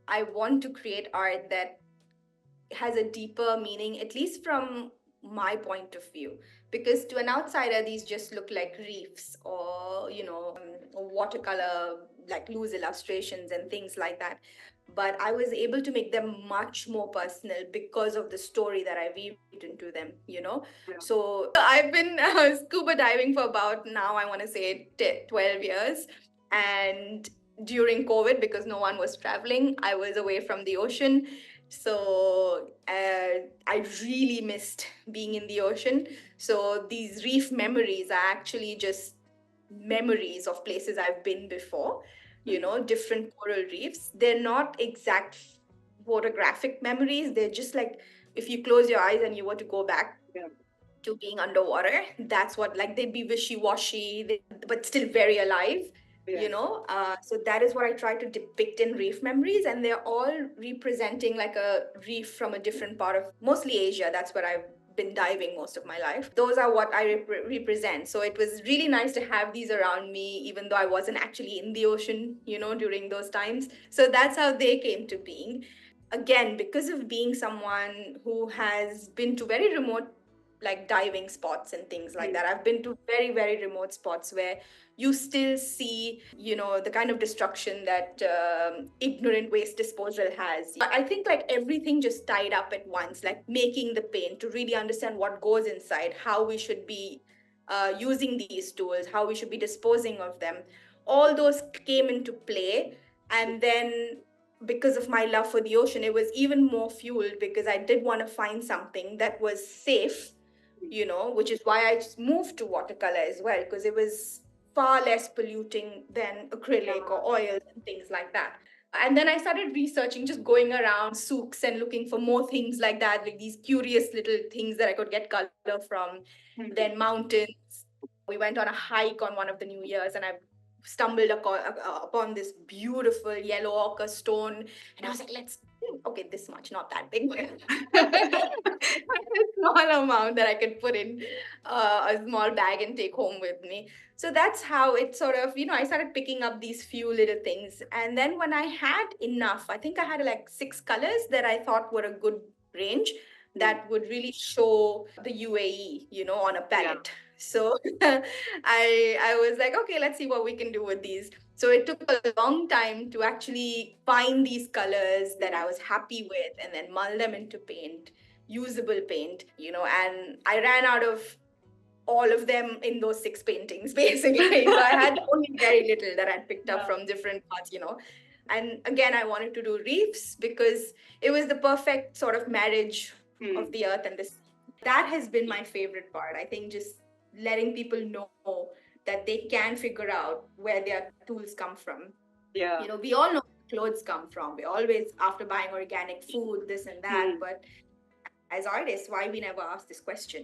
I want to create art that has a deeper meaning, at least from my point of view. Because to an outsider, these just look like reefs or, watercolor, like loose illustrations and things like that. But I was able to make them much more personal because of the story that I weaved into them, Yeah. So I've been scuba diving for about now, I want to say 12 years. And during COVID, because no one was traveling, I was away from the ocean. So I really missed being in the ocean. So these reef memories are actually just memories of places I've been before, different coral reefs. They're not exact photographic memories. They're just like if you close your eyes and you were to go back Yeah. to being underwater, that's what, like, they'd be wishy-washy, but still very alive. Yeah. So that is what I try to depict in reef memories, and they're all representing like a reef from a different part of mostly Asia. That's where I've been diving most of my life. Those are what I represent. So it was really nice to have these around me, even though I wasn't actually in the ocean, during those times. So that's how they came to being. Again, because of being someone who has been to very remote, like, diving spots and things like that. I've been to very, very remote spots where you still see, the kind of destruction that ignorant waste disposal has. I think like everything just tied up at once, like making the paint to really understand what goes inside, how we should be using these tools, how we should be disposing of them. All those came into play. And then because of my love for the ocean, it was even more fueled because I did want to find something that was safe, which is why I just moved to watercolor as well, because it was far less polluting than acrylic or oils and things like that. And then I started researching, just going around souks and looking for more things like that, like these curious little things that I could get color from. Then mountains. We went on a hike on one of the New Year's, and I stumbled upon this beautiful yellow ochre stone, and I was like, let's okay, this much, not that big, a small amount that I could put in a small bag and take home with me. So that's how it sort of, I started picking up these few little things. And then when I had enough, I think I had like 6 colors that I thought were a good range that would really show the UAE, on a palette. So I was like, okay, let's see what we can do with these. So it took a long time to actually find these colors that I was happy with and then mull them into paint, usable paint, and I ran out of all of them in those 6 paintings, basically. So I had only very little that I'd picked up from different parts. And again, I wanted to do reefs because it was the perfect sort of marriage of the earth and the sea. That has been my favorite part. I think just letting people know that they can figure out where their tools come from. Yeah. We all know where clothes come from. We always, after buying organic food, this and that. But as artists, why we never ask this question?